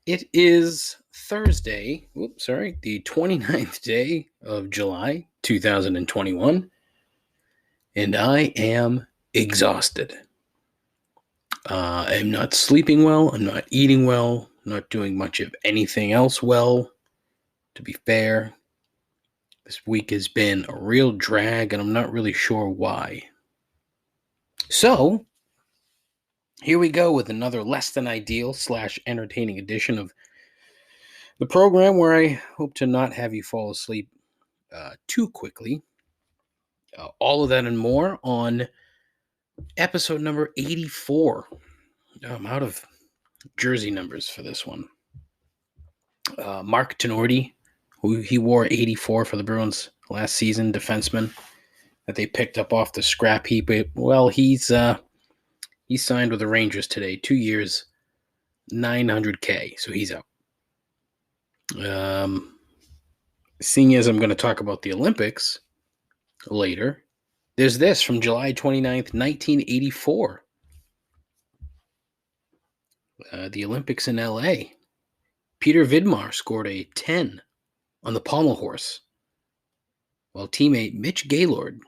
It is Thursday, the 29th day of July, 2021, and I am exhausted. I'm not sleeping well, I'm not eating well, not doing much of anything else well, to be fair. This week has been a real drag, and I'm not really sure why. So, here we go with another less than ideal / entertaining edition of the program where I hope to not have you fall asleep too quickly. All of that and more on episode number 84. I'm out of jersey numbers for this one. Mark Tenorti, who he wore 84 for the Bruins last season, defenseman that they picked up off the scrap heap. Well, he's signed with the Rangers today, 2 years, $900K, so he's out. Seeing as I'm going to talk about the Olympics later, there's this from July 29th, 1984. The Olympics in LA. Peter Vidmar scored a 10 on the pommel horse, while teammate Mitch Gaylord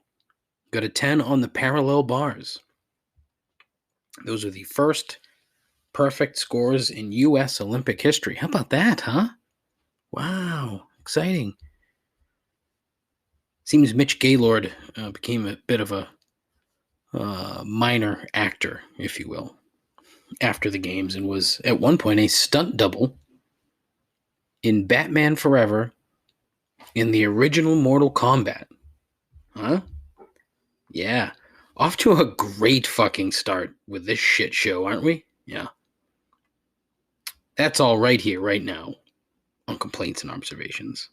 got a 10 on the parallel bars. Those are the first perfect scores in U.S. Olympic history. How about that, huh? Wow, exciting. Seems Mitch Gaylord became a bit of a minor actor, if you will, after the games, and was at one point a stunt double in Batman Forever in the original Mortal Kombat. Huh? Yeah. Off to a great fucking start with this shit show, aren't we? Yeah. That's all right here, right now, on Complaints and Observations.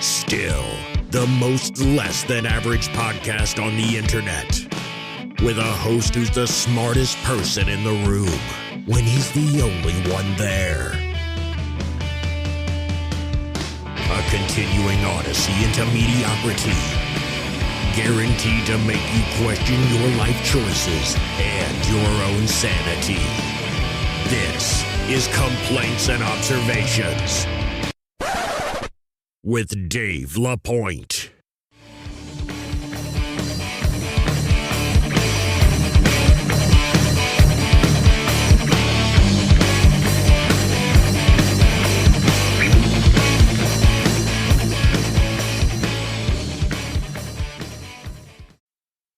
Still, the most less than average podcast on the internet. With a host who's the smartest person in the room when he's the only one there. A continuing odyssey into mediocrity. Guaranteed to make you question your life choices and your own sanity. This is Complaints and Observations with Dave LaPointe.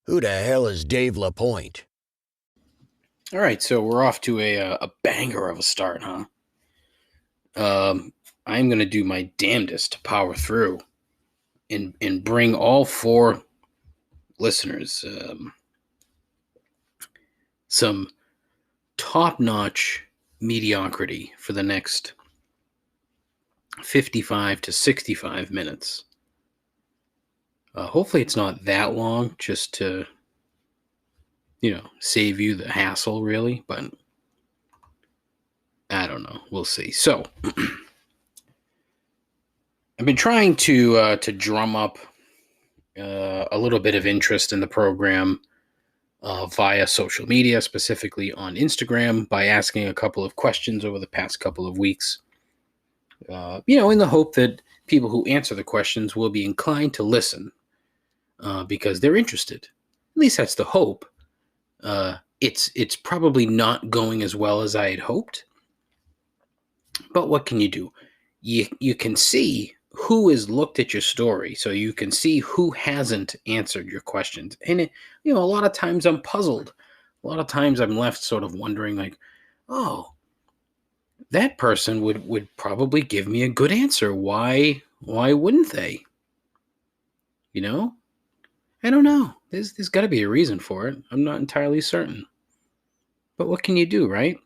Who the hell is Dave LaPointe? All right, so we're off to a banger of a start, huh? I'm going to do my damnedest to power through and bring all four listeners some top-notch mediocrity for the next 55 to 65 minutes. Hopefully it's not that long, just to, save you the hassle, really, but I don't know. We'll see. So, I've been trying to drum up a little bit of interest in the program via social media, specifically on Instagram, by asking a couple of questions over the past couple of weeks. In the hope that people who answer the questions will be inclined to listen because they're interested. At least that's the hope. It's probably not going as well as I had hoped. But what can you do? You can see who has looked at your story, so you can see who hasn't answered your questions. And, a lot of times I'm puzzled. A lot of times I'm left sort of wondering, like, oh, that person would probably give me a good answer. Why wouldn't they? I don't know. There's got to be a reason for it. I'm not entirely certain. But what can you do, right?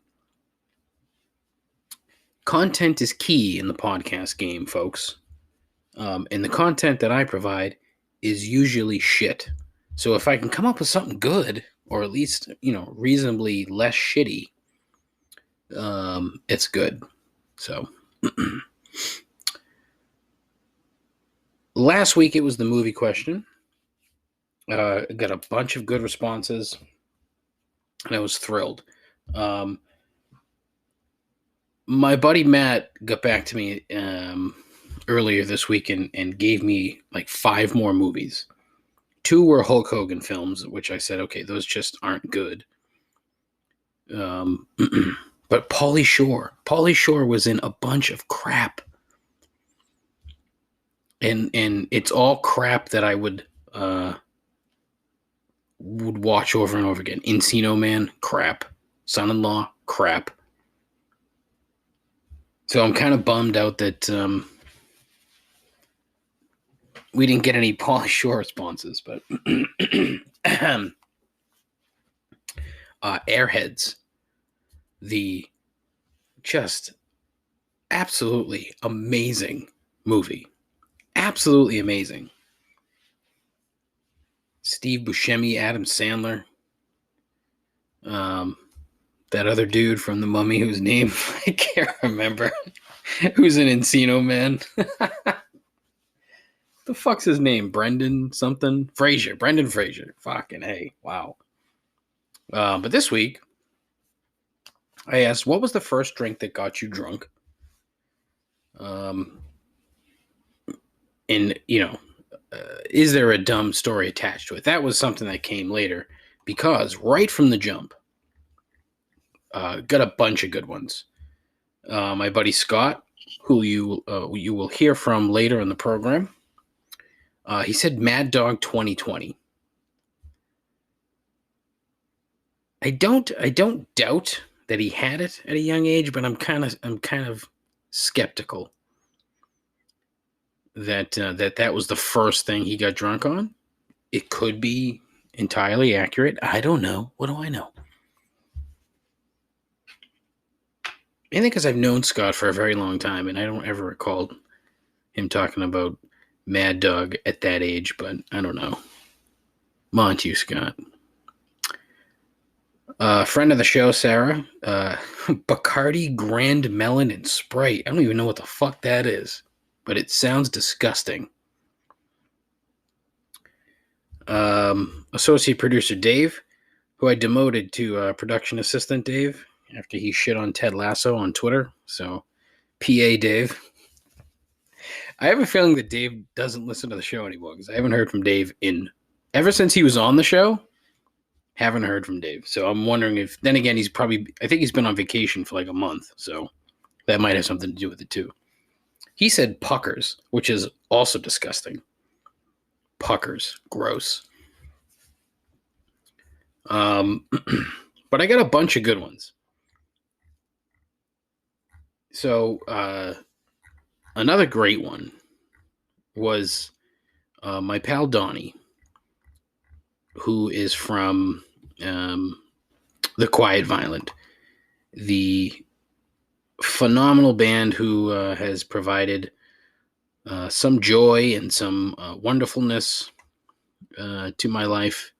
Content is key in the podcast game, folks. And the content that I provide is usually shit. So if I can come up with something good, or at least, reasonably less shitty, it's good. So last week it was the movie question. Got a bunch of good responses, and I was thrilled. My buddy Matt got back to me earlier this week and gave me like 5 more movies. 2 were Hulk Hogan films, which I said, okay, those just aren't good. But Pauly Shore was in a bunch of crap, and it's all crap that I would watch over and over again. Encino Man, crap. Son-in-Law, crap. So I'm kind of bummed out that we didn't get any Pauly Shore responses, but Airheads, the just absolutely amazing movie. Absolutely amazing. Steve Buscemi, Adam Sandler, that other dude from The Mummy whose name I can't remember, who's an Encino Man. The fuck's his name? Brendan something? Fraser. Brendan Fraser. Fucking hey. Wow. But this week, I asked, what was the first drink that got you drunk? And, is there a dumb story attached to it? That was something that came later because right from the jump, got a bunch of good ones. My buddy Scott, who you will hear from later in the program, he said Mad Dog 2020. I don't doubt that he had it at a young age, but I'm kind of skeptical that was the first thing he got drunk on. It could be entirely accurate. I don't know. What do I know? Mainly because I've known Scott for a very long time, and I don't ever recall him talking about Mad Dog at that age, but I don't know. Monty Scott. Friend of the show, Sarah. Bacardi Grand Melon and Sprite. I don't even know what the fuck that is, but it sounds disgusting. Associate producer Dave, who I demoted to production assistant Dave after he shit on Ted Lasso on Twitter. So, PA Dave. I have a feeling that Dave doesn't listen to the show anymore because I haven't heard from Dave ever since he was on the show. Haven't heard from Dave. So I'm wondering if, then again, I think he's been on vacation for like a month. So that might have something to do with it too. He said puckers, which is also disgusting. Puckers, gross. But I got a bunch of good ones. So another great one was my pal Donnie, who is from The Quiet Violent, the phenomenal band who has provided some joy and some wonderfulness to my life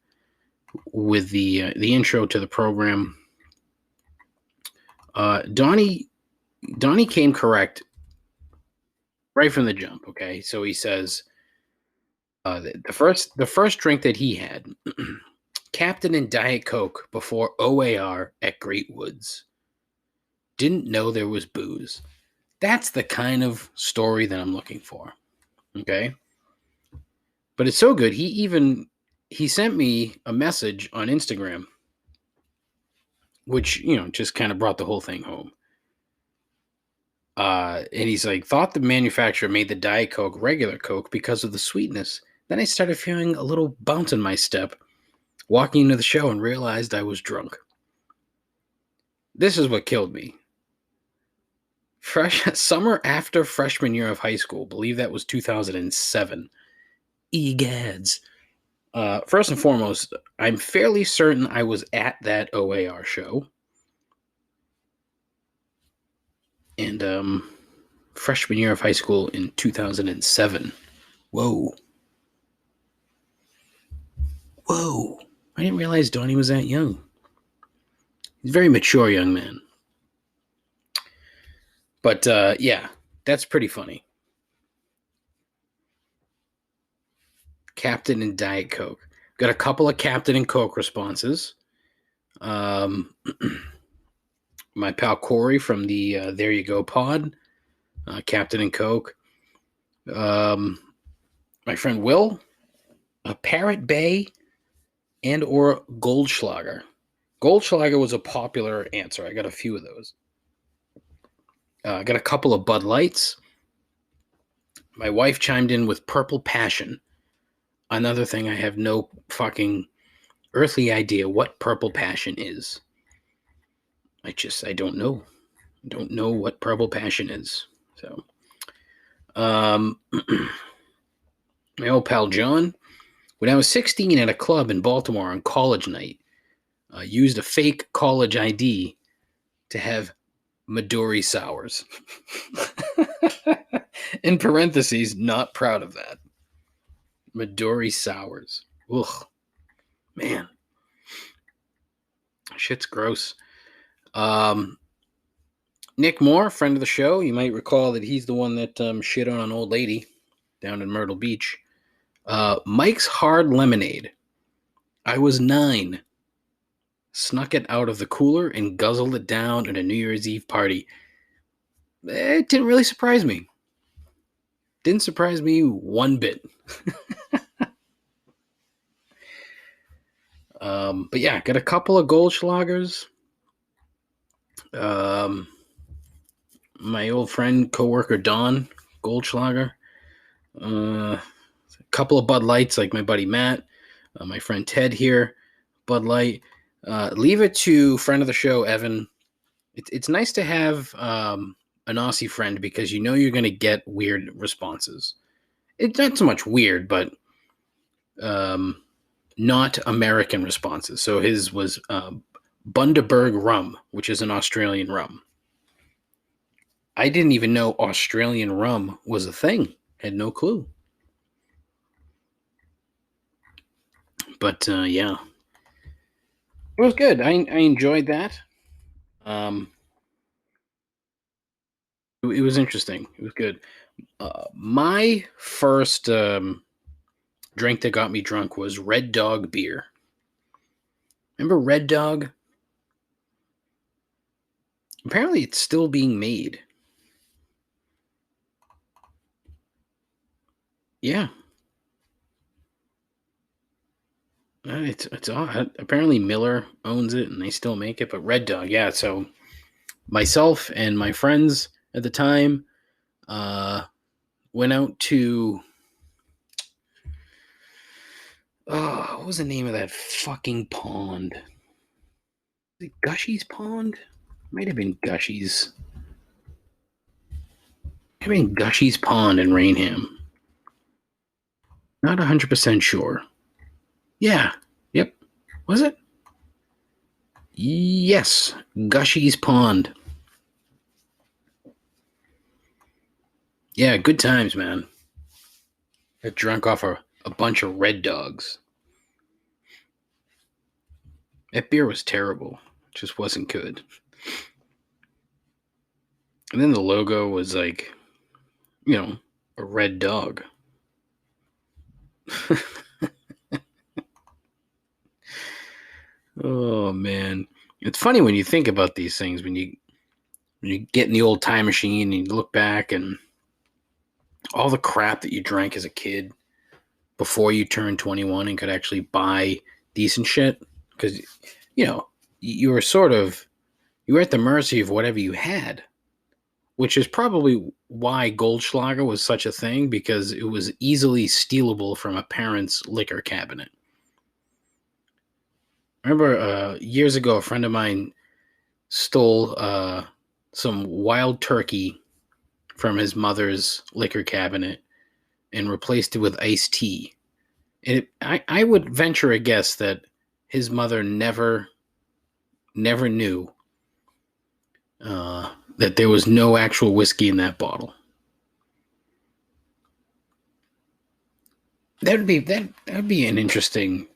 with the intro to the program. Donnie came correct right from the jump. Okay, so he says the first drink that he had, Captain and Diet Coke before OAR at Great Woods. Didn't know there was booze. That's the kind of story that I'm looking for. Okay, but it's so good. He sent me a message on Instagram, which just kind of brought the whole thing home. And he's like, thought the manufacturer made the Diet Coke regular Coke because of the sweetness. Then I started feeling a little bounce in my step, walking into the show and realized I was drunk. This is what killed me. Summer after freshman year of high school, believe that was 2007. Egads. First and foremost, I'm fairly certain I was at that OAR show. And freshman year of high school in 2007. Whoa. I didn't realize Donnie was that young. He's a very mature young man. But yeah, that's pretty funny. Captain and Diet Coke. Got a couple of Captain and Coke responses. my pal Corey from the There You Go pod, Captain and Coke. Um, my friend Will, Parrot Bay, and or Goldschlager. Goldschlager was a popular answer. I got a few of those. I got a couple of Bud Lights. My wife chimed in with Purple Passion. Another thing, I have no fucking earthly idea what Purple Passion is. I don't know. I don't know what Purple Passion is. So, my old pal John, when I was 16 at a club in Baltimore on college night, used a fake college ID to have Midori sours. In parentheses, not proud of that. Midori sours. Ugh. Man. Shit's gross. Nick Moore, friend of the show, you might recall that he's the one that shit on an old lady down in Myrtle Beach. Mike's Hard Lemonade. I was 9. Snuck it out of the cooler and guzzled it down at a New Year's Eve party. It didn't really surprise me. Didn't surprise me one bit. But yeah, got a couple of Goldschlagers. My old friend, coworker Don Goldschlager. A couple of Bud Lights, like my buddy Matt. My friend Ted here, Bud Light. Leave it to friend of the show, Evan. It's nice to have an Aussie friend because you know you're going to get weird responses. It's not so much weird, but not American responses. So his was Bundaberg rum, which is an Australian rum. I didn't even know Australian rum was a thing. Had no clue. But yeah, it was good. I enjoyed that. It was interesting. It was good. My first drink that got me drunk was Red Dog beer. Remember Red Dog? Apparently, it's still being made. Yeah. It's odd. Apparently Miller owns it and they still make it, but Red Dog, yeah. So myself and my friends at the time went out to what was the name of that fucking pond? Is it Gushy's Pond? Might have been Gushy's. Might have been Gushy's Pond in Rainham. Not 100% sure. Yeah. Yep. Was it? Yes. Gushy's Pond. Yeah, good times, man. Got drunk off a bunch of Red Dogs. That beer was terrible. It just wasn't good. And then the logo was like, you know, a red dog. Oh man, it's funny when you think about these things. When you get in the old time machine and you look back and all the crap that you drank as a kid before you turned 21 and could actually buy decent shit, because you know you were at the mercy of whatever you had, which is probably why Goldschlager was such a thing, because it was easily stealable from a parent's liquor cabinet. I remember years ago, a friend of mine stole some wild turkey from his mother's liquor cabinet and replaced it with iced tea. And I would venture a guess that his mother never knew that there was no actual whiskey in that bottle. That'd be an interesting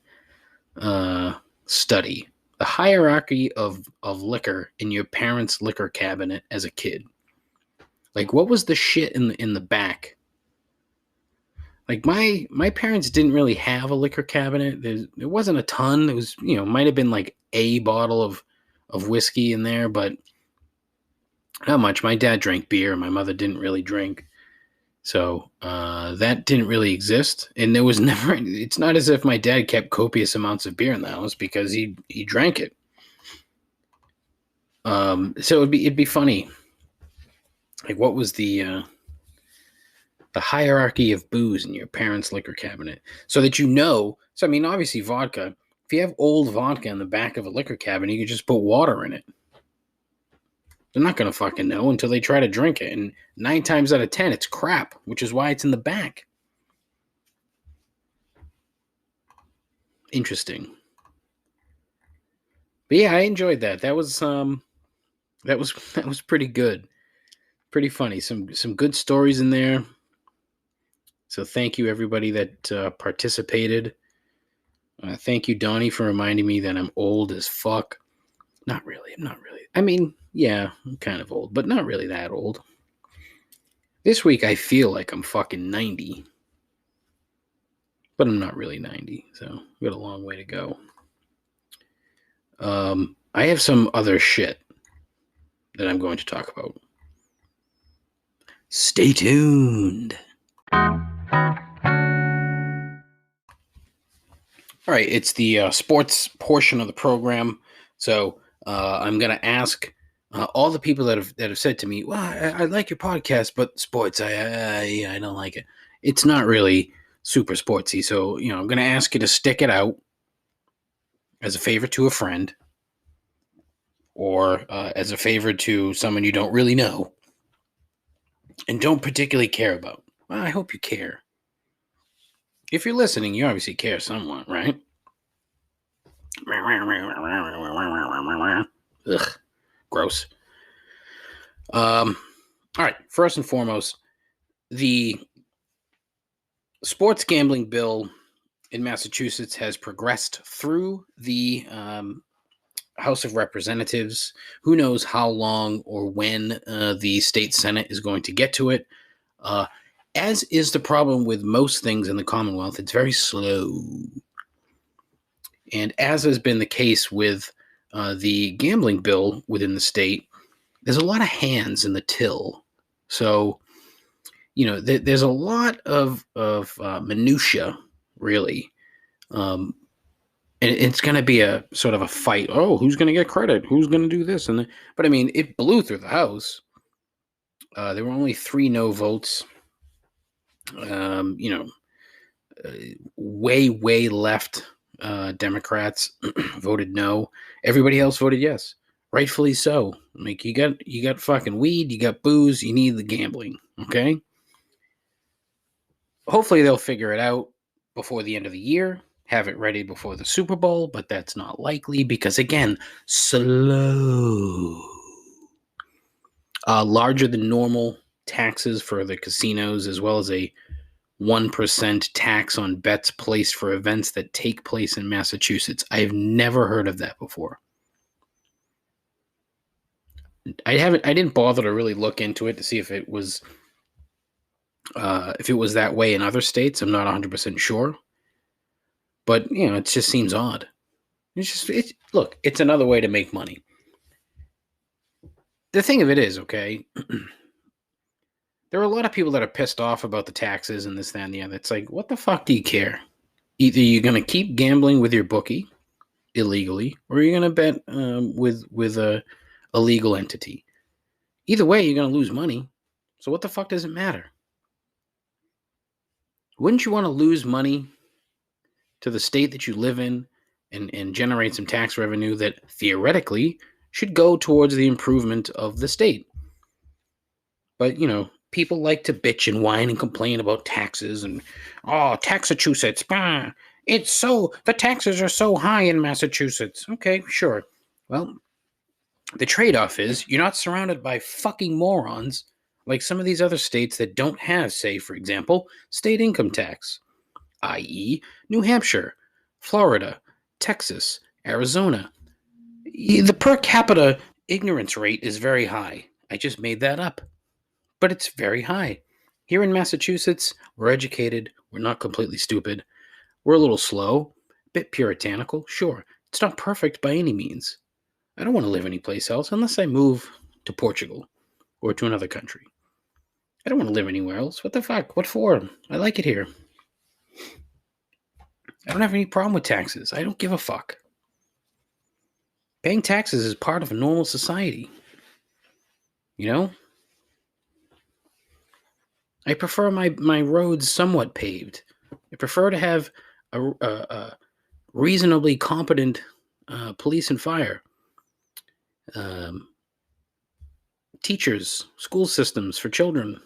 study. The hierarchy of liquor in your parents' liquor cabinet as a kid. Like, what was the shit in the back? Like, my parents didn't really have a liquor cabinet. There wasn't a ton. It was, might have been like a bottle of whiskey in there, but Not much. My dad drank beer. My mother didn't really drink. So that didn't really exist. And there was never, it's not as if my dad kept copious amounts of beer in the house because he drank it. So it'd be funny. Like, what was the hierarchy of booze in your parents' liquor cabinet, so that you know. So I mean, obviously vodka. If you have old vodka in the back of a liquor cabinet, you can just put water in it. They're not gonna fucking know until they try to drink it, and 9 times out of 10, it's crap, which is why it's in the back. Interesting. But yeah, I enjoyed that. That was pretty good, pretty funny. Some good stories in there. So thank you everybody that participated. Thank you, Donnie, for reminding me that I'm old as fuck. Not really. I'm not really. I mean, yeah, I'm kind of old, but not really that old. This week I feel like I'm fucking 90, but I'm not really 90, so we got a long way to go. I have some other shit that I'm going to talk about. Stay tuned. All right, it's the sports portion of the program. So I'm going to ask all the people that have said to me, "Well, I like your podcast, but sports, I don't like it. It's not really super sportsy." So I'm going to ask you to stick it out as a favor to a friend, or as a favor to someone you don't really know and don't particularly care about. Well, I hope you care. If you're listening, you obviously care somewhat, right? Ugh, gross. All right. First and foremost, the sports gambling bill in Massachusetts has progressed through the House of Representatives. Who knows how long or when the state Senate is going to get to it. As is the problem with most things in the Commonwealth, it's very slow. And as has been the case with the gambling bill within the state, there's a lot of hands in the till. So, there's a lot of minutia, really. And it's going to be a sort of a fight. Oh, who's going to get credit? Who's going to do this? But I mean, it blew through the House. There were only 3 no votes. Way left Democrats voted no. Everybody else voted yes, rightfully so. Like, you got fucking weed, you got booze, you need the gambling. Okay. Hopefully they'll figure it out before the end of the year. Have it ready before the Super Bowl, but that's not likely because, again, slow. Larger than normal taxes for the casinos, as well as a 1% tax on bets placed for events that take place in Massachusetts. I've never heard of that before. I didn't bother to really look into it to see if it was that way in other states. I'm not 100% sure. But, it just seems odd. Look, it's another way to make money. The thing of it is, okay, there are a lot of people that are pissed off about the taxes and this, that, and the other. It's like, what the fuck do you care? Either you're going to keep gambling with your bookie illegally, or you're going to bet with a legal entity. Either way, you're going to lose money. So what the fuck does it matter? Wouldn't you want to lose money to the state that you live in and generate some tax revenue that theoretically should go towards the improvement of the state? But, people like to bitch and whine and complain about taxes and, oh, Taxachusetts, the taxes are so high in Massachusetts. Okay, sure. Well, the trade-off is you're not surrounded by fucking morons like some of these other states that don't have, say, for example, state income tax, i.e., New Hampshire, Florida, Texas, Arizona. The per capita ignorance rate is very high. I just made that up. But it's very high. Here in Massachusetts, we're educated. We're not completely stupid. We're a little slow, a bit puritanical. Sure, it's not perfect by any means. I don't want to live anyplace else unless I move to Portugal. or to another country. I don't want to live anywhere else. What the fuck? What for? I like it here. I don't have any problem with taxes. I don't give a fuck. Paying taxes is part of a normal society. You know? I prefer my roads somewhat paved. I prefer to have a reasonably competent police and fire. Teachers, school systems for children.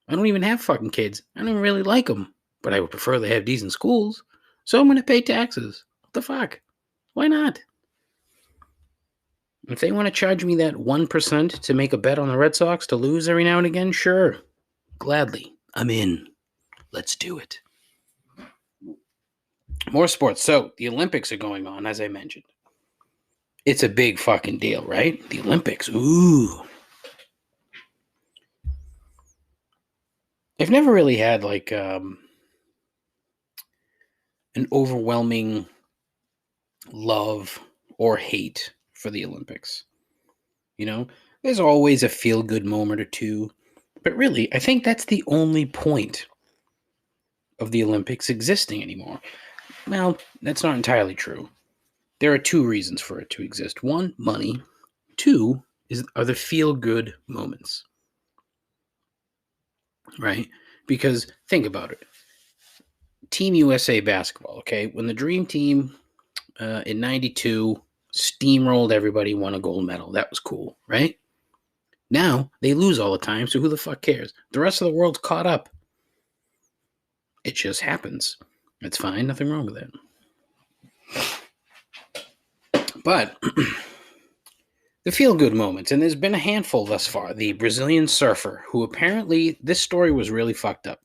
I don't even have fucking kids. I don't even really like them. But I would prefer they have decent schools. So I'm going to pay taxes. What the fuck? Why not? If they want to charge me that 1% to make a bet on the Red Sox to lose every now and again, sure. Gladly. I'm in. Let's do it. More sports. So, the Olympics are going on, as I mentioned. It's a big fucking deal, right? The Olympics. Ooh. I've never really had like an overwhelming love or hate for the Olympics. You know, there's always a feel-good moment or two, but really, I think that's the only point of the Olympics existing anymore. Well, that's not entirely true. There are two reasons for it to exist. One, money. Two, are the feel-good moments. Right? Because think about it. Team USA basketball, okay? When the Dream Team in 92 steamrolled everybody, won a gold medal. That was cool, right? Now, they lose all the time, so who the fuck cares? The rest of the world's caught up. It just happens. It's fine, nothing wrong with it. But the feel-good moments, and there's been a handful thus far. The Brazilian surfer, who apparently, this story was really fucked up.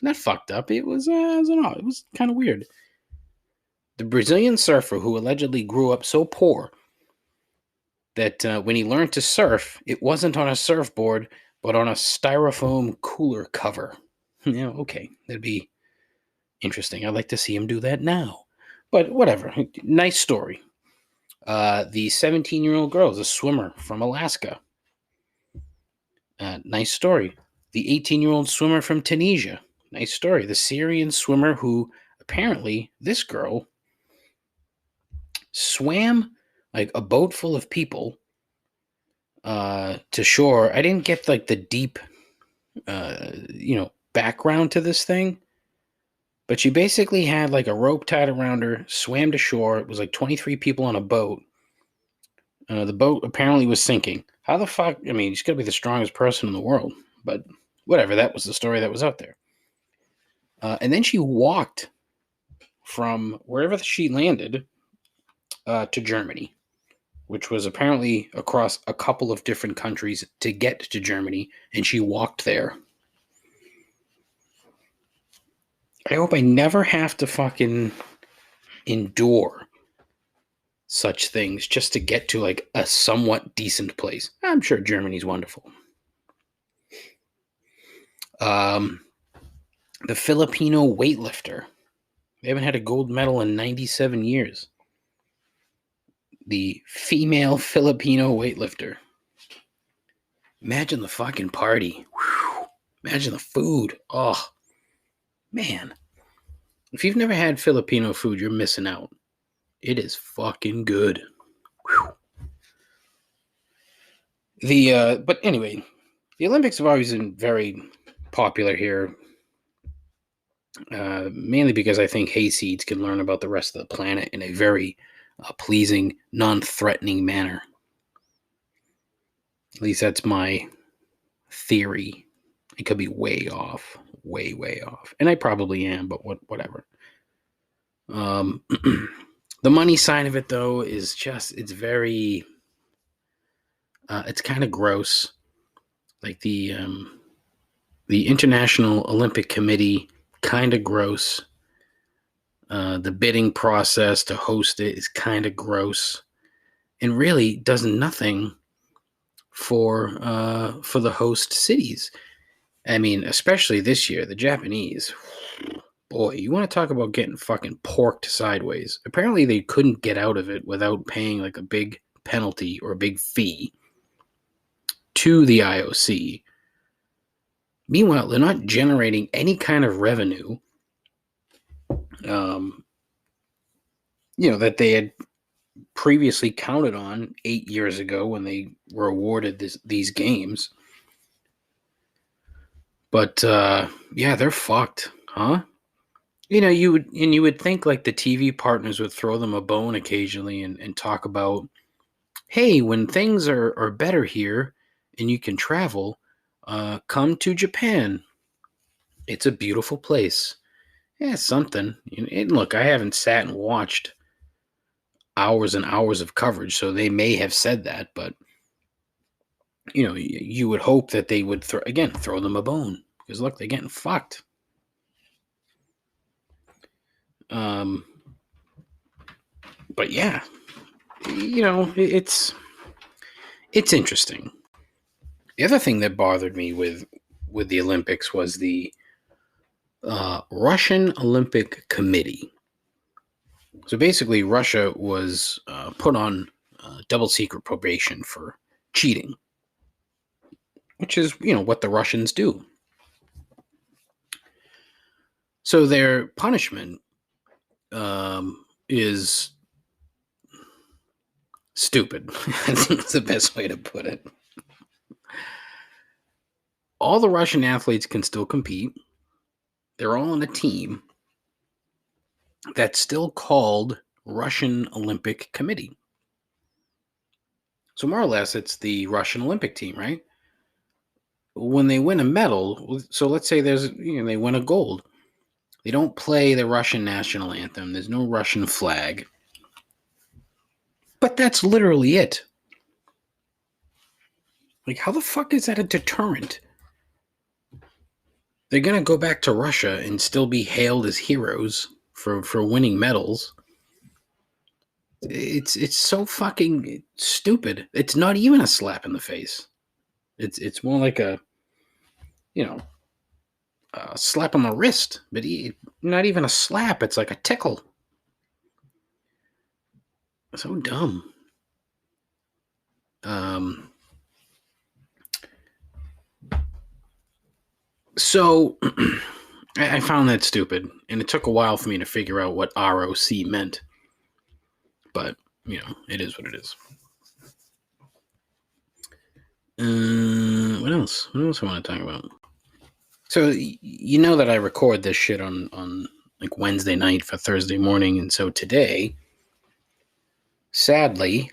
Not fucked up, it was kind of weird. The Brazilian surfer who allegedly grew up so poor that when he learned to surf, it wasn't on a surfboard, but on a styrofoam cooler cover. Yeah, okay, that'd be interesting. I'd like to see him do that now. But whatever, nice story. The 17-year-old girl is a swimmer from Alaska. Nice story. The 18-year-old swimmer from Tunisia. Nice story. The Syrian swimmer who apparently, this girl swam like a boat full of people to shore. I didn't get like the deep, background to this thing. But she basically had like a rope tied around her, swam to shore. It was like 23 people on a boat. The boat apparently was sinking. How the fuck? I mean, she's got to be the strongest person in the world. But whatever, that was the story that was out there. And then she walked from wherever she landed to Germany, which was apparently across a couple of different countries to get to Germany. And she walked there. I hope I never have to fucking endure such things just to get to like a somewhat decent place. I'm sure Germany's wonderful. The Filipino weightlifter. They haven't had a gold medal in 97 years. The female Filipino weightlifter. Imagine the fucking party. Whew. Imagine the food. Oh, man. If you've never had Filipino food, you're missing out. It is fucking good. Whew. But anyway, the Olympics have always been very popular here. Mainly because I think hayseeds can learn about the rest of the planet in a very pleasing, non-threatening manner. At least that's my theory. It could be way off. Way, way off. And I probably am, but whatever. The money side of it, though, is just, it's very, it's kind of gross. Like the International Olympic Committee, kind of gross. The bidding process to host it is kind of gross, and really does nothing for the host cities. I mean, especially this year, the Japanese. Boy, you want to talk about getting fucking porked sideways. Apparently, they couldn't get out of it without paying like a big penalty or a big fee. to the IOC. Meanwhile, they're not generating any kind of revenue, that they had previously counted on 8 years ago when they were awarded these games. But they're fucked, huh? You would think like the TV partners would throw them a bone occasionally and talk about, hey, when things are better here and you can travel, come to Japan. It's a beautiful place. Yeah, something. And look, I haven't sat and watched hours and hours of coverage, so they may have said that, but you would hope that they would throw them a bone, because look, they're getting fucked. But yeah, it's interesting. The other thing that bothered me with the Olympics was the Russian Olympic Committee. So basically, Russia was put on double secret probation for cheating, which is what the Russians do. So their punishment is stupid. I think that's the best way to put it. All the Russian athletes can still compete. They're all on a team that's still called Russian Olympic Committee. So more or less, it's the Russian Olympic team, right? When they win a medal, so let's say they win a gold, they don't play the Russian national anthem. There's no Russian flag. But that's literally it. Like, how the fuck is that a deterrent? They're going to go back to Russia and still be hailed as heroes for winning medals. It's so fucking stupid. It's not even a slap in the face. It's more like a slap on the wrist, but not even a slap. It's like a tickle. So dumb. So I found that stupid, and it took a while for me to figure out what ROC meant. But, it is what it is. What else? What else I want to talk about? So, that I record this shit on like Wednesday night for Thursday morning, and so today, sadly,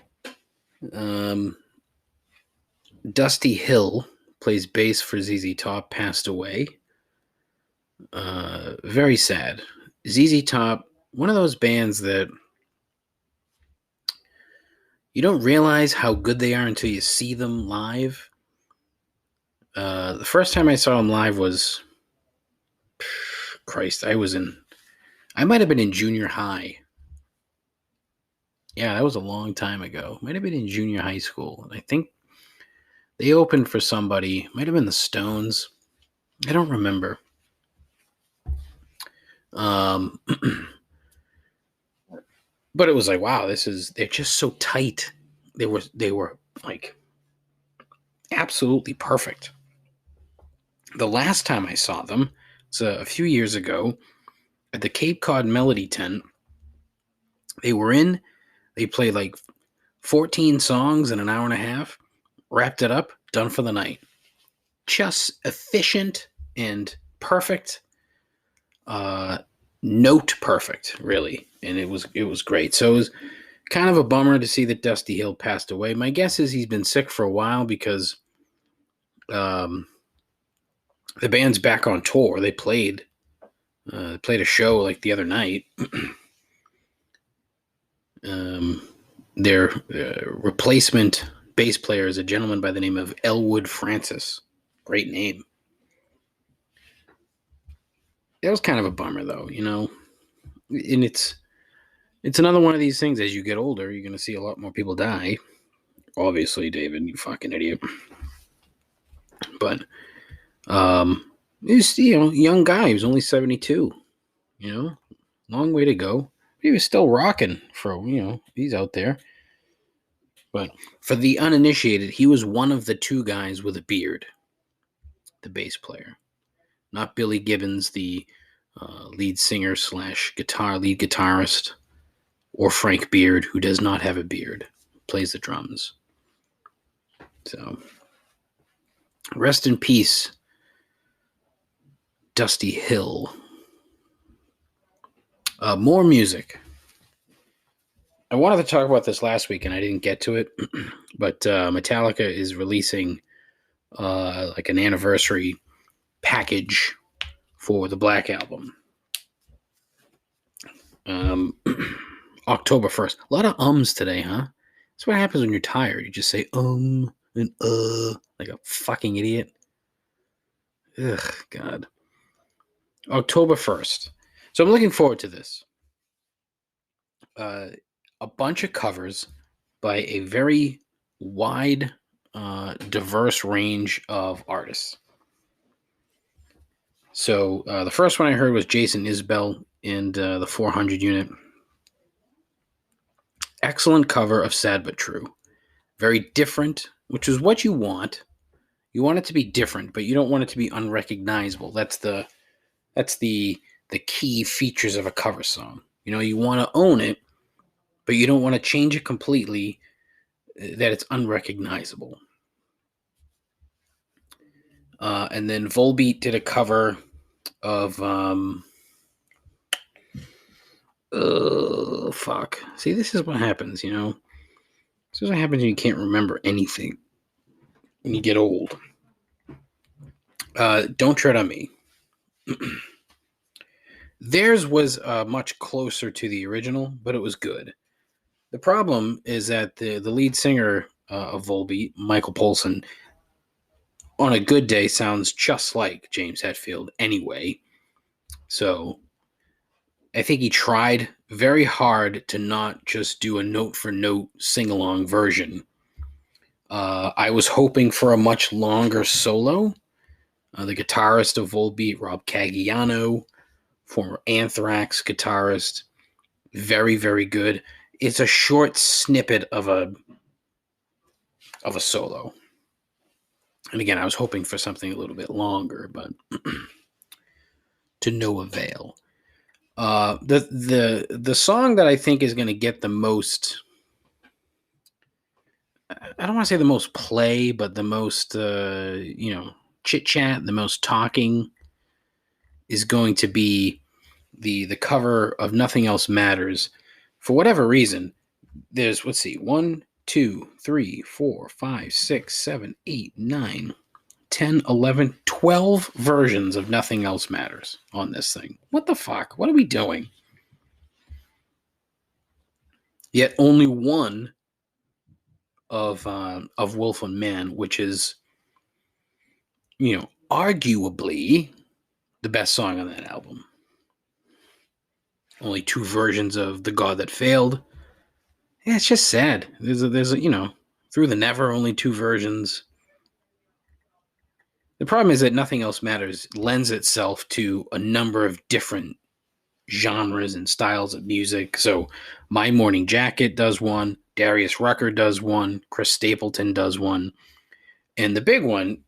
Dusty Hill plays bass for ZZ Top, passed away. Very sad. ZZ Top, one of those bands that you don't realize how good they are until you see them live. The first time I saw them live was, Christ, I might have been in junior high. Yeah, that was a long time ago. Might have been in junior high school. I think they opened for somebody. Might have been the Stones. I don't remember. But it was like, wow, they're just so tight. They were like absolutely perfect. The last time I saw them, it's a few years ago at the Cape Cod Melody Tent. They played like 14 songs in an hour and a half, wrapped it up, done for the night. Just efficient and perfect. Note perfect, really. And it was great. So it was kind of a bummer to see that Dusty Hill passed away. My guess is he's been sick for a while because the band's back on tour. They played a show like the other night. Their replacement bass player is a gentleman by the name of Elwood Francis. Great name. That was kind of a bummer, though, and it's another one of these things. As you get older, you're going to see a lot more people die. Obviously, David, you fucking idiot. But he's young guy. He was only 72. Long way to go. He was still rocking for he's out there. But for the uninitiated, he was one of the two guys with a beard, the bass player, not Billy Gibbons, the lead singer slash lead guitarist, or Frank Beard, who does not have a beard, plays the drums. So, rest in peace, Dusty Hill. More music. I wanted to talk about this last week and I didn't get to it, but Metallica is releasing like an anniversary package for the Black Album. October 1st. A lot of ums today, huh? That's what happens when you're tired. You just say and like a fucking idiot. Ugh, God. October 1st. So I'm looking forward to this. A bunch of covers by a very wide, diverse range of artists. So the first one I heard was Jason Isbell and the 400 unit. Excellent cover of Sad But True. Very different, which is what you want. You want it to be different, but you don't want it to be unrecognizable. That's the key features of a cover song. You know, you want to own it, but you don't want to change it completely that it's unrecognizable. And then Volbeat did a cover of fuck. See, this is what happens, you know. This is what happens when you can't remember anything when you get old. Don't Tread on Me. Theirs was much closer to the original, but it was good. The problem is that the lead singer of Volbeat, Michael Poulsen, on a good day sounds just like James Hetfield anyway. So I think he tried very hard to not just do a note-for-note sing-along version. I was hoping for a much longer solo. The guitarist of Volbeat, Rob Caggiano, former Anthrax guitarist, very, very good. It's a short snippet of a solo. And again, I was hoping for something a little bit longer, but to no avail. The song that I think is going to get the most, I don't want to say the most play, but the most chit chat, the most talking, is going to be the cover of Nothing Else Matters. For whatever reason, there's, let's see, 1, 2, 3, 4, 5, 6, 7, 8, 9, 10, 11, 12 versions of Nothing Else Matters on this thing. What the fuck? What are we doing? Yet only one of Wolf and Man, which is, you know, arguably the best song on that album. Only 2 versions of The God That Failed. Yeah, it's just sad. There's a you know, Through the Never, only 2 versions. The problem is that Nothing Else Matters lends itself to a number of different genres and styles of music. So My Morning Jacket does one, Darius Rucker does one, Chris Stapleton does one, and the big one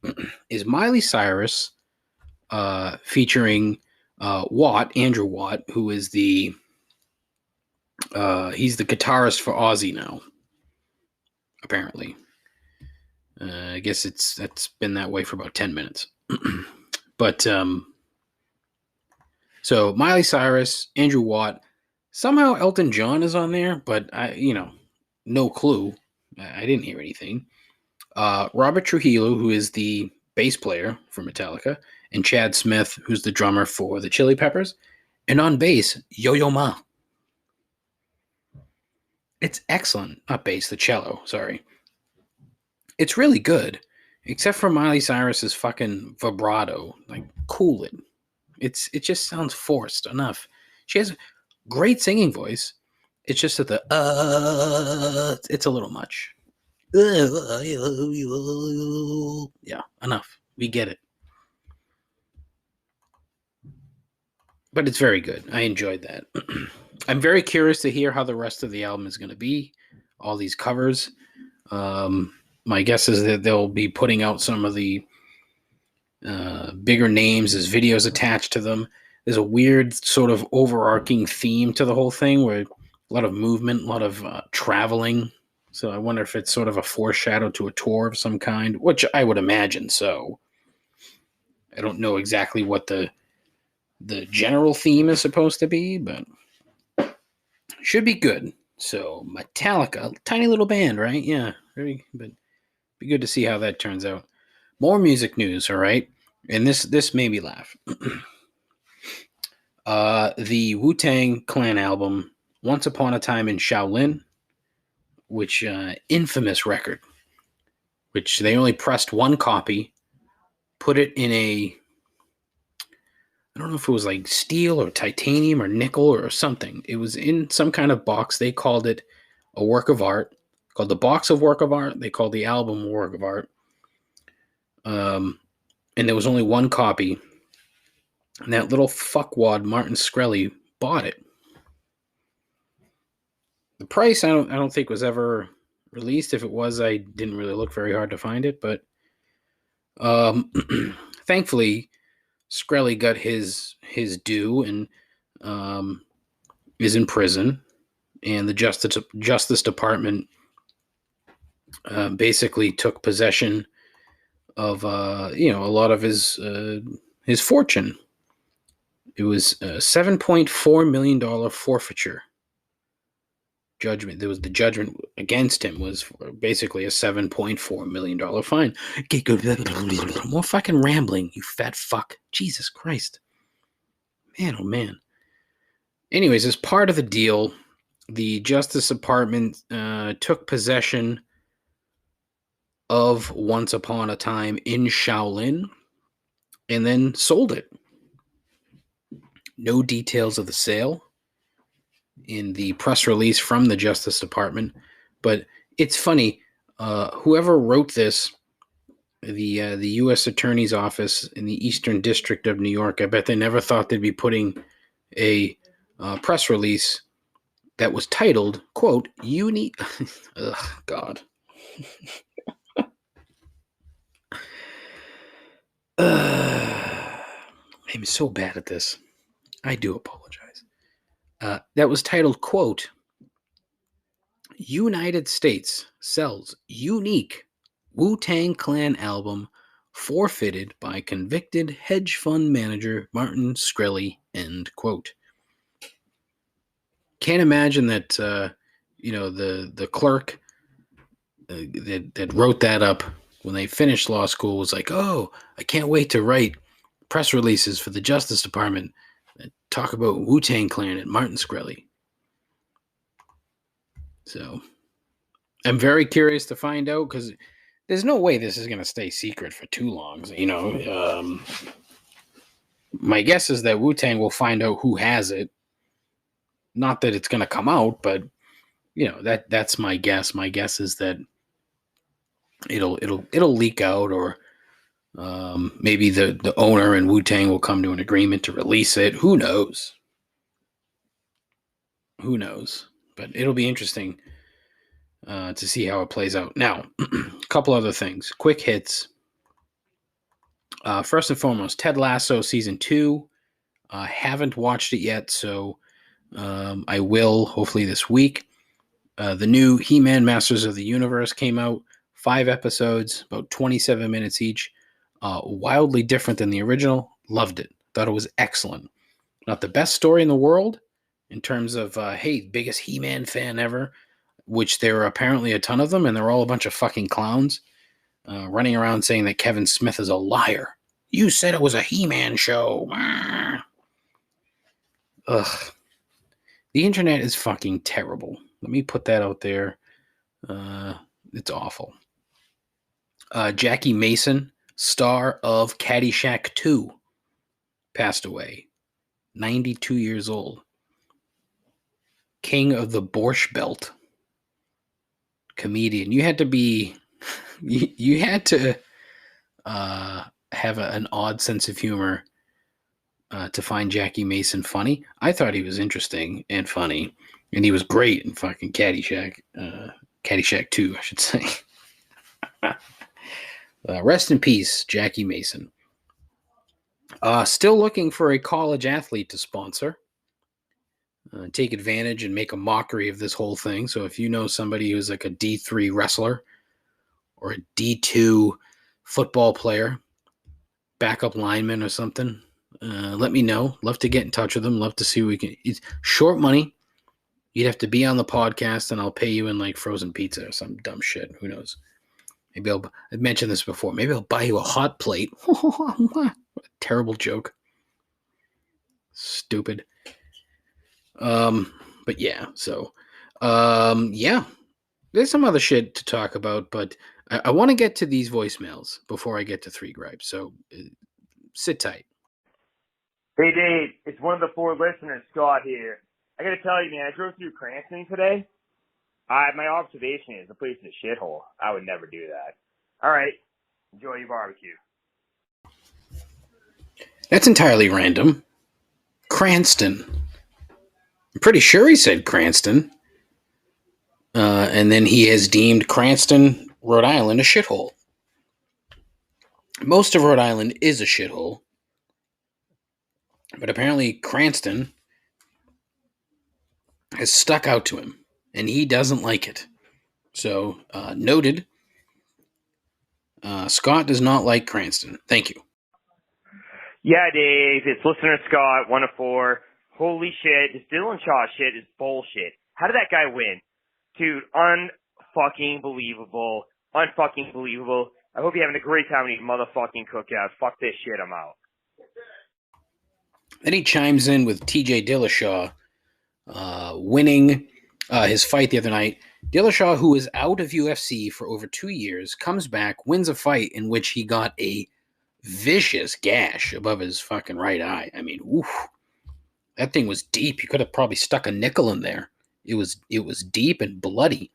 is Miley Cyrus featuring Andrew Watt, who is he's the guitarist for Ozzy now, apparently. I guess that's been that way for about 10 minutes. But so Miley Cyrus, Andrew Watt, somehow Elton John is on there, but no clue. I didn't hear anything. Robert Trujillo, who is the bass player for Metallica, and Chad Smith, who's the drummer for the Chili Peppers, and on bass, Yo-Yo Ma. It's excellent. Not bass, the cello, sorry. It's really good, except for Miley Cyrus's fucking vibrato. Like, cool it. It just sounds forced enough. She has a great singing voice. It's just that it's a little much. Yeah, enough. We get it. But it's very good. I enjoyed that. I'm very curious to hear how the rest of the album is going to be. All these covers. My guess is that they'll be putting out some of the bigger names as videos attached to them. There's a weird sort of overarching theme to the whole thing where a lot of movement, a lot of traveling. So I wonder if it's sort of a foreshadow to a tour of some kind, which I would imagine so. I don't know exactly what the general theme is supposed to be, but should be good. So Metallica, tiny little band, right? Yeah, very, but be good to see how that turns out. More music news, all right. And this made me laugh. The Wu-Tang Clan album, Once Upon a Time in Shaolin, which infamous record, which they only pressed one copy, put it in a, I don't know if it was like steel or titanium or nickel or something. It was in some kind of box. They called it a work of art, called the box of work of art. They called the album work of art. And there was only one copy. And that little fuckwad Martin Shkreli bought it. The price I don't think was ever released. If it was, I didn't really look very hard to find it. But thankfully, Shkreli got his due and is in prison. And the Justice Department basically took possession of a lot of his fortune. It was a $7.4 million forfeiture judgment. There was the judgment against him was basically a $7.4 million fine. More fucking rambling, you fat fuck. Jesus Christ. Man, oh man. Anyways, as part of the deal, the Justice Department took possession of Once Upon a Time in Shaolin and then sold it. No details of the sale in the press release from the Justice Department, but it's funny. Whoever wrote this, the U.S. Attorney's Office in the Eastern District of New York, I bet they never thought they'd be putting a press release that was titled, quote, unique. Ugh, God. I'm so bad at this. I do apologize. That was titled, quote, United States sells unique Wu-Tang Clan album forfeited by convicted hedge fund manager Martin Shkreli, end quote. Can't imagine that, the clerk that wrote that up when they finished law school was like, oh, I can't wait to write press releases for the Justice Department that talk about Wu-Tang Clan and Martin Shkreli. So I'm very curious to find out because there's no way this is going to stay secret for too long. My guess is that Wu-Tang will find out who has it. Not that it's going to come out, but that's my guess. My guess is that it'll leak out, or maybe the owner and Wu-Tang will come to an agreement to release it. Who knows? Who knows? But it'll be interesting to see how it plays out. Now, a couple other things. Quick hits. First and foremost, Ted Lasso Season 2. Haven't watched it yet, so I will hopefully this week. The new He-Man Masters of the Universe came out. 5 episodes, about 27 minutes each. Wildly different than the original. Loved it. Thought it was excellent. Not the best story in the world in terms of, biggest He-Man fan ever, which there are apparently a ton of them, and they're all a bunch of fucking clowns running around saying that Kevin Smith is a liar. You said it was a He-Man show. Ugh. The internet is fucking terrible. Let me put that out there. It's awful. Jackie Mason, star of Caddyshack 2, passed away. 92 years old. King of the Borscht Belt. Comedian. You had to be... You had to have an odd sense of humor to find Jackie Mason funny. I thought he was interesting and funny, and he was great in fucking Caddyshack. Caddyshack 2, I should say. Rest in peace, Jackie Mason. Still looking for a college athlete to sponsor. Take advantage and make a mockery of this whole thing. So if you know somebody who's like a D3 wrestler or a D2 football player, backup lineman or something, let me know. Love to get in touch with them. Love to see what we can. It's short money. You'd have to be on the podcast, and I'll pay you in like frozen pizza or some dumb shit. Who knows? Maybe I've mentioned this before. Maybe I'll buy you a hot plate. What a terrible joke. Stupid. But yeah, so yeah. There's some other shit to talk about, but I want to get to these voicemails before I get to 3 gripes. So sit tight. Hey Dave, it's one of the 4 listeners, Scott here. I gotta tell you, man, I drove through Cranston today. My observation is the place is a shithole. I would never do that. All right, enjoy your barbecue. That's entirely random. Cranston. I'm pretty sure he said Cranston. And then he has deemed Cranston, Rhode Island, a shithole. Most of Rhode Island is a shithole. But apparently Cranston has stuck out to him, and he doesn't like it. So, noted. Scott does not like Cranston. Thank you. Yeah, Dave, it's listener Scott, 1 of 4. Holy shit, this Dylan Shaw shit is bullshit. How did that guy win? Dude, unfucking believable. Unfucking believable. I hope you're having a great time with these motherfucking cookouts. Fuck this shit, I'm out. Then he chimes in with TJ Dillashaw winning his fight the other night. Dillashaw, who is out of UFC for over 2 years, comes back, wins a fight in which he got a vicious gash above his fucking right eye. I mean, oof. That thing was deep. You could have probably stuck a nickel in there. It was deep and bloody.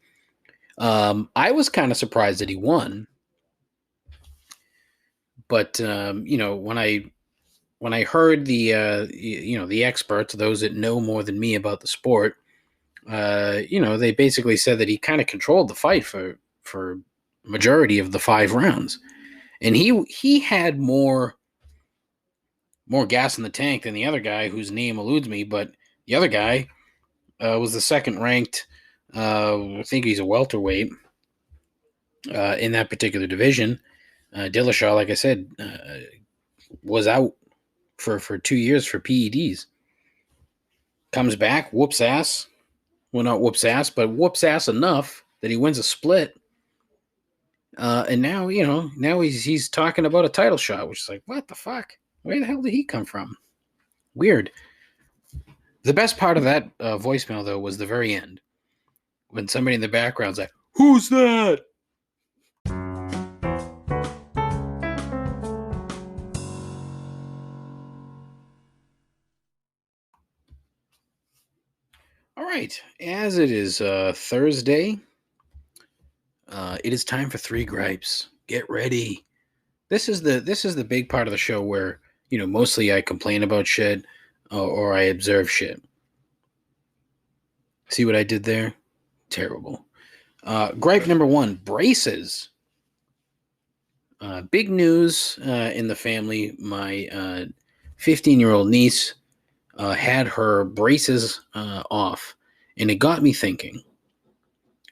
I was kind of surprised that he won. But when I heard the experts, those that know more than me about the sport, they basically said that he kind of controlled the fight for majority of the 5 rounds, and he had more gas in the tank than the other guy whose name eludes me. But the other guy was the second ranked. I think he's a welterweight in that particular division. Dillashaw, like I said, was out for 2 years for PEDs. Comes back, whoops ass. Well, not whoops ass, but whoops ass enough that he wins a split. And now, now he's talking about a title shot, which is like, what the fuck? Where the hell did he come from? Weird. The best part of that voicemail, though, was the very end. When somebody in the background's like, who's that? All right. As it is Thursday, it is time for 3 gripes. Get ready. This is the big part of the show where, mostly I complain about shit or I observe shit. See what I did there? Terrible. Gripe number 1, braces. Big news in the family. My 15-year-old niece had her braces off, and it got me thinking,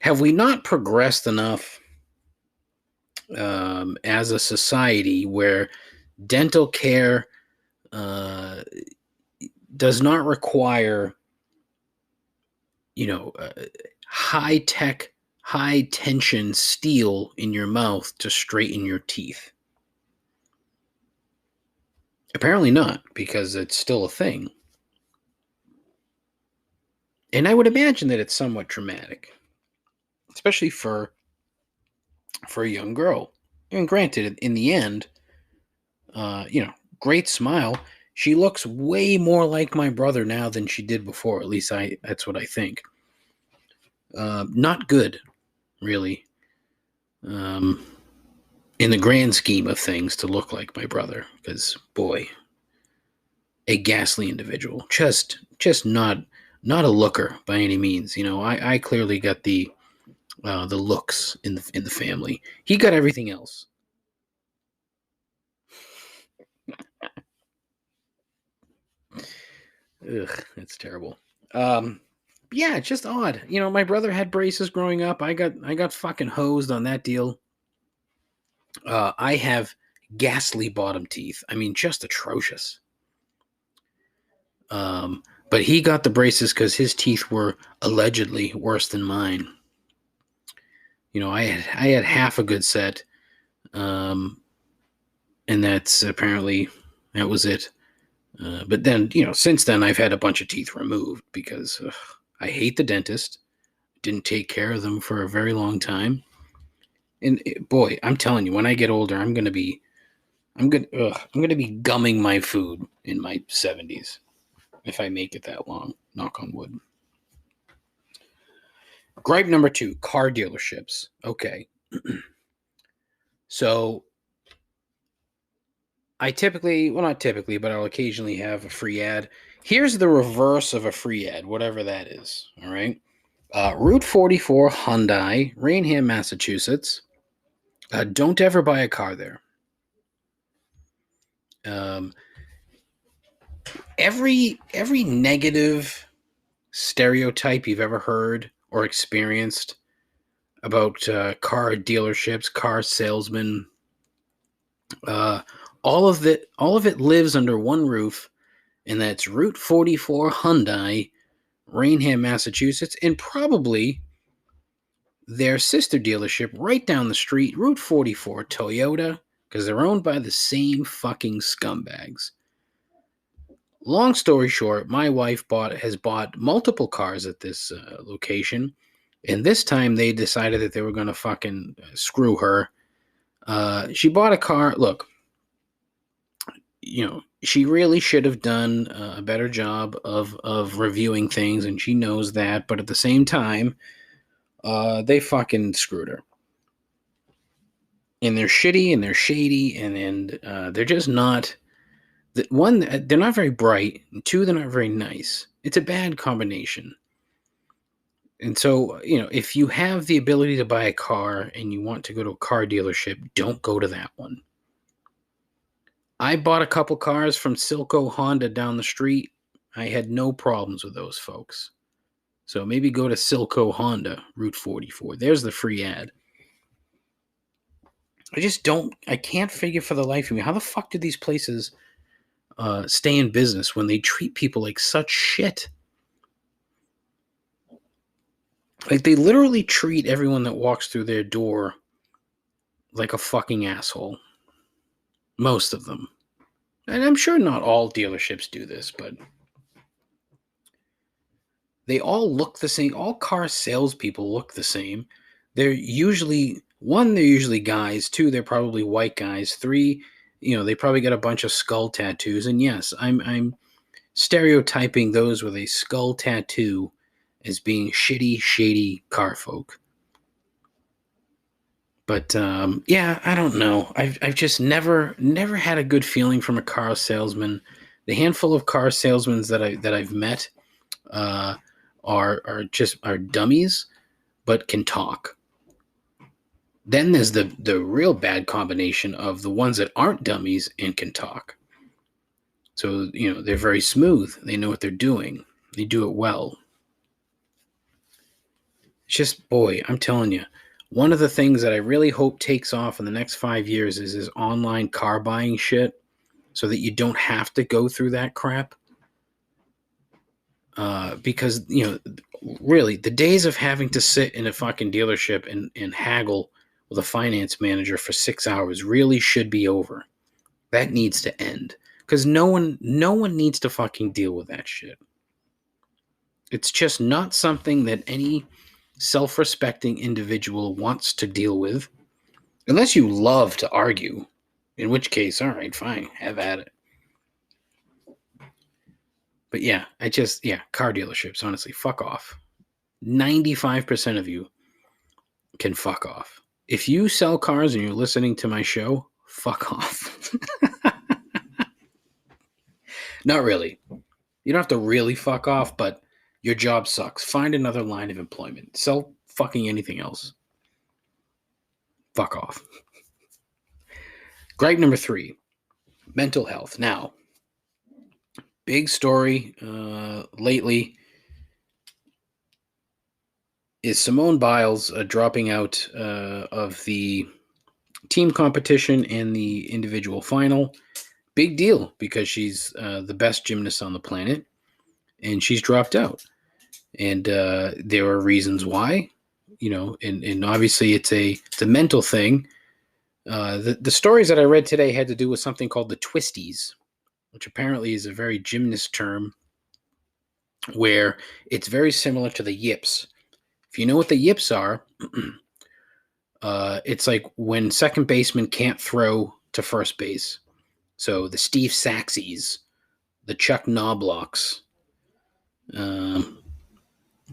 have we not progressed enough as a society where dental care does not require high-tech, high-tension steel in your mouth to straighten your teeth? Apparently not, because it's still a thing. And I would imagine that it's somewhat traumatic, especially for a young girl. And granted, in the end, great smile. She looks way more like my brother now than she did before. At least that's what I think. Not good, really. In the grand scheme of things, to look like my brother, because boy, a ghastly individual. Just not a looker by any means. I clearly got the the looks in the family. He got everything else. Ugh, that's terrible. Yeah, it's just odd. You know, my brother had braces growing up. I got fucking hosed on that deal. I have ghastly bottom teeth. I mean, just atrocious. But he got the braces because his teeth were allegedly worse than mine. You know, I had half a good set, and that's apparently that was it. But then, you know, since then I've had a bunch of teeth removed because I hate the dentist. Didn't take care of them for a very long time. And boy, I'm telling you, when I get older, I'm gonna be gumming my food in my 70s if I make it that long. Knock on wood. Gripe number 2: car dealerships. Okay, so I typically, well, not typically, but I'll occasionally have a free ad. Here's the reverse of a free ad, whatever that is. All right. Route 44 Hyundai, Rainham, Massachusetts. Don't ever buy a car there. Every negative stereotype you've ever heard or experienced about car dealerships, car salesmen, all of it lives under one roof, and that's Route 44 Hyundai, Rainham, Massachusetts, and probably their sister dealership right down the street, Route 44 Toyota, because they're owned by the same fucking scumbags. Long story short, my wife has bought multiple cars at this location, and this time they decided that they were going to fucking screw her. She bought a car. Look, you know, she really should have done a better job of reviewing things, and she knows that. But at the same time, they fucking screwed her. And they're shitty and they're shady and they're just not. One, they're not very bright. And two, they're not very nice. It's a bad combination. And so, you know, if you have the ability to buy a car and you want to go to a car dealership, don't go to that one. I bought a couple cars from Silco Honda down the street. I had no problems with those folks. So maybe go to Silco Honda, Route 44. There's the free ad. I can't figure for the life of me, how the fuck do these places stay in business when they treat people like such shit? Like, they literally treat everyone that walks through their door like a fucking asshole. Most of them. And I'm sure not all dealerships do this, but they all look the same. All car salespeople look the same. They're usually guys. Two, they're probably white guys. Three, you know, they probably got a bunch of skull tattoos. And yes, I'm stereotyping those with a skull tattoo as being shitty, shady car folk. But yeah, I don't know. I've just never had a good feeling from a car salesman. The handful of car salesmen that I've met are dummies, but can talk. Then there's the real bad combination of the ones that aren't dummies and can talk. So, you know, they're very smooth. They know what they're doing. They do it well. It's just, boy, I'm telling you, one of the things that I really hope takes off in the next 5 years is this online car buying shit, so that you don't have to go through that crap. Because, you know, really, the days of having to sit in a fucking dealership and haggle with a finance manager for 6 hours really should be over. That needs to end. Because no one needs to fucking deal with that shit. It's just not something that any self-respecting individual wants to deal with. Unless you love to argue. In which case, all right, fine, have at it. But yeah, car dealerships, honestly, fuck off. 95% of you can fuck off. If you sell cars and you're listening to my show, fuck off. Not really. You don't have to really fuck off, but your job sucks. Find another line of employment. Sell fucking anything else. Fuck off. Gripe number 3, mental health. Now, big story lately is Simone Biles dropping out of the team competition and the individual final. Big deal, because she's the best gymnast on the planet, and she's dropped out. And there are reasons why, and obviously it's a mental thing. The stories that I read today had to do with something called the twisties, which apparently is a very gymnast term, where it's very similar to the yips. If you know what the yips are, it's like when second baseman can't throw to first base. So the Steve Saxies, the Chuck Knoblauchs,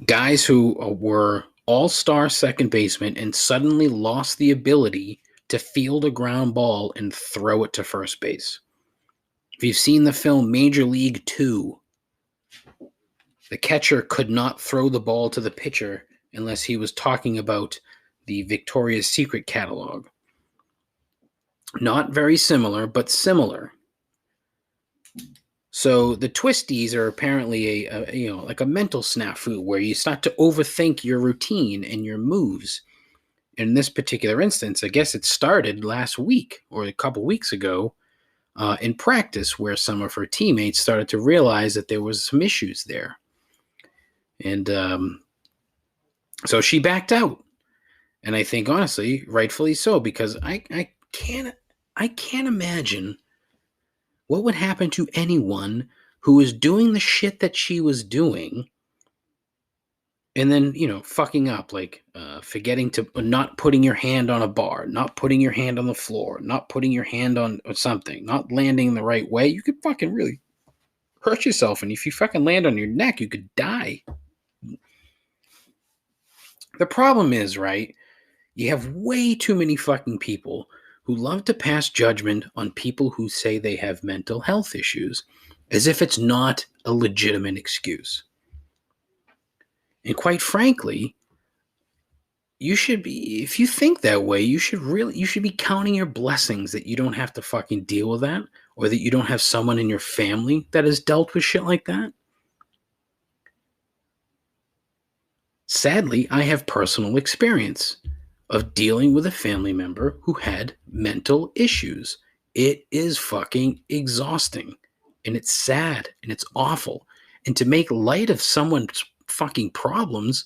guys who were all-star second basemen and suddenly lost the ability to field a ground ball and throw it to first base. If you've seen the film Major League 2, the catcher could not throw the ball to the pitcher unless he was talking about the Victoria's Secret catalog. Not very similar, but similar. So the twisties are apparently like a mental snafu where you start to overthink your routine and your moves. In this particular instance, I guess it started last week or a couple weeks ago in practice, where some of her teammates started to realize that there was some issues there. And so she backed out. And I think, honestly, rightfully so, because I can't imagine what would happen to anyone who was doing the shit that she was doing and then, fucking up, like forgetting to, not putting your hand on a bar, not putting your hand on the floor, not putting your hand on something, not landing the right way. You could fucking really hurt yourself. And if you fucking land on your neck, you could die. The problem is, right, you have way too many fucking people who love to pass judgment on people who say they have mental health issues as if it's not a legitimate excuse. And quite frankly, you should be, if you think that way, you should be counting your blessings that you don't have to fucking deal with that, or that you don't have someone in your family that has dealt with shit like that. Sadly, I have personal experience of dealing with a family member who had mental issues. It is fucking exhausting, and it's sad, and it's awful. And to make light of someone's fucking problems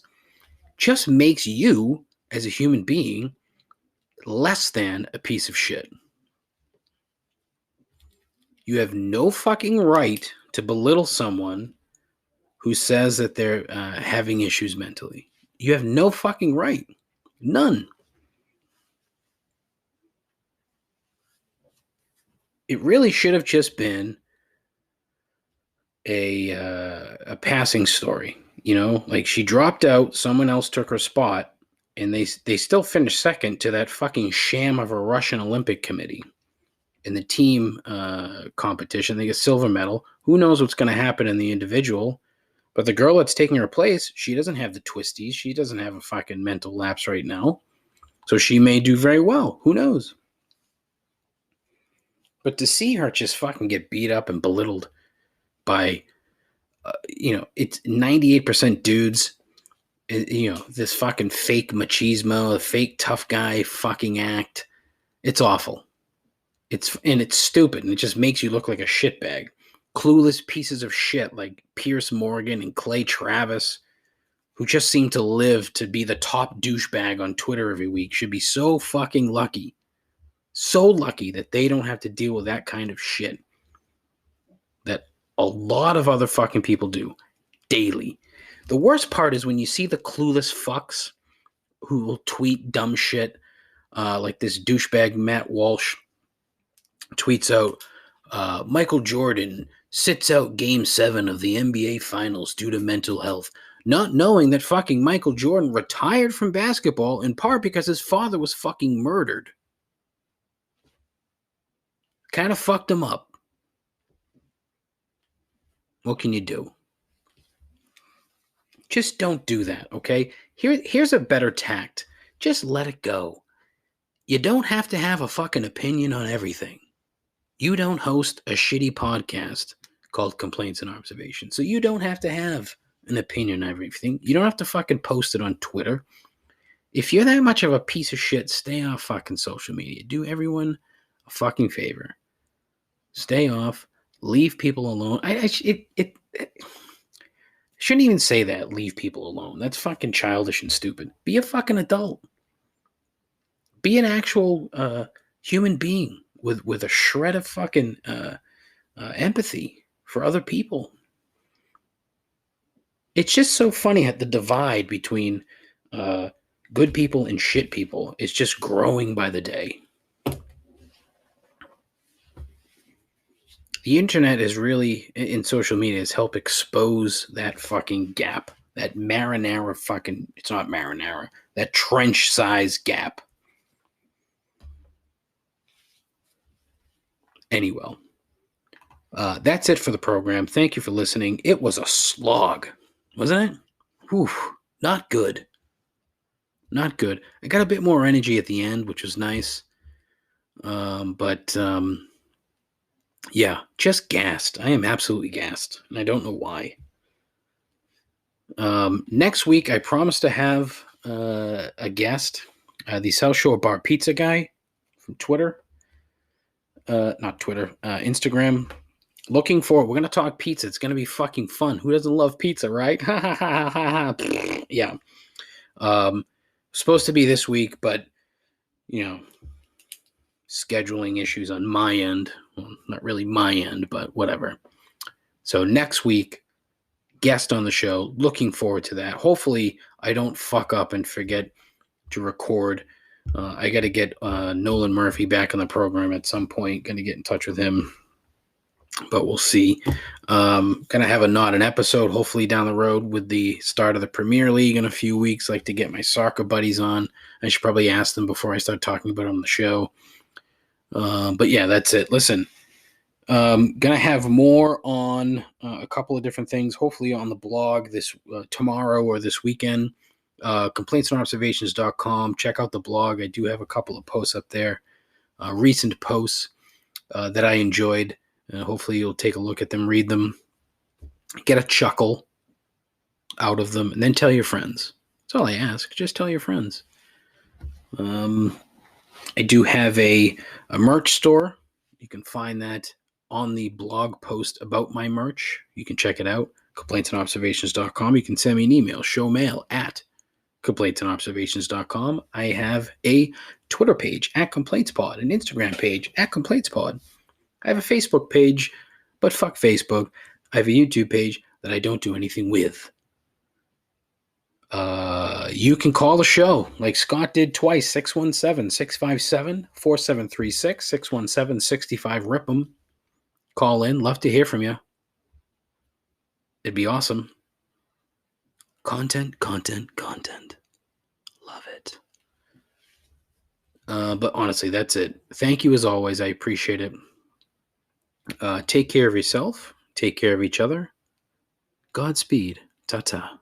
just makes you, as a human being, less than a piece of shit. You have no fucking right to belittle someone who says that they're having issues mentally. You have no fucking right. None. It really should have just been a passing story, like she dropped out, someone else took her spot, and they still finished second to that fucking sham of a Russian Olympic Committee. In the team competition, they get silver medal. Who knows what's going to happen in the individual? But the girl that's taking her place, she doesn't have the twisties. She doesn't have a fucking mental lapse right now. So she may do very well. Who knows? But to see her just fucking get beat up and belittled by, it's 98% dudes. This fucking fake machismo, a fake tough guy fucking act. It's awful. It's stupid, and it just makes you look like a shitbag. Clueless pieces of shit like Pierce Morgan and Clay Travis, who just seem to live to be the top douchebag on Twitter every week, should be so fucking lucky. So lucky that they don't have to deal with that kind of shit that a lot of other fucking people do daily. The worst part is when you see the clueless fucks who will tweet dumb shit, like this douchebag Matt Walsh tweets out, Michael Jordan sits out Game 7 of the NBA Finals due to mental health, not knowing that fucking Michael Jordan retired from basketball in part because his father was fucking murdered. Kind of fucked him up. What can you do? Just don't do that, okay? Here's a better tact. Just let it go. You don't have to have a fucking opinion on everything. You don't host a shitty podcast called Complaints and Observations, so you don't have to have an opinion on everything. You don't have to fucking post it on Twitter. If you're that much of a piece of shit, stay off fucking social media. Do everyone a fucking favor. Stay off. Leave people alone. I shouldn't even say that. Leave people alone. That's fucking childish and stupid. Be a fucking adult. Be an actual human being with a shred of fucking empathy for other people. It's just so funny at the divide between good people and shit people is just growing by the day. The internet is really, in social media, has helped expose that fucking gap. That marinara fucking, it's not marinara, that trench size gap. Anyway, that's it for the program. Thank you for listening. It was a slog, wasn't it? Whew, not good. Not good. I got a bit more energy at the end, which was nice. But yeah, just gassed. I am absolutely gassed, and I don't know why. Next week, I promise to have a guest, the South Shore Bar Pizza guy from Twitter. Not Twitter, Instagram. Looking forward. We're going to talk pizza. It's going to be fucking fun. Who doesn't love pizza, right? Yeah. Supposed to be this week, but, you know, scheduling issues on my end. Well, not really my end, but whatever. So next week, guest on the show. Looking forward to that. Hopefully, I don't fuck up and forget to record. I got to get Nolan Murphy back on the program at some point. Going to get in touch with him, but we'll see. Going to have not an episode hopefully down the road with the start of the Premier League in a few weeks. Like to get my soccer buddies on. I should probably ask them before I start talking about it on the show. But yeah, that's it. Listen, gonna have more on a couple of different things. Hopefully on the blog this tomorrow or this weekend. Complaintsandobservations.com. Check out the blog. I do have a couple of posts up there, recent posts that I enjoyed. Hopefully you'll take a look at them, read them, get a chuckle out of them, and then tell your friends. That's all I ask. Just tell your friends. I do have a merch store. You can find that on the blog post about my merch. You can check it out, complaintsandobservations.com. You can send me an email, showmail@complaintsandobservations.com. I have a Twitter page @ComplaintsPod, an Instagram page @ComplaintsPod. I have a Facebook page, but fuck Facebook. I have a YouTube page that I don't do anything with. You can call the show like Scott did twice, 617-657-4736, 617-65-RIP-'em. Call in. Love to hear from you. It'd be awesome. Content. Love it. But honestly, that's it. Thank you as always. I appreciate it. Take care of yourself. Take care of each other. Godspeed. Ta-ta.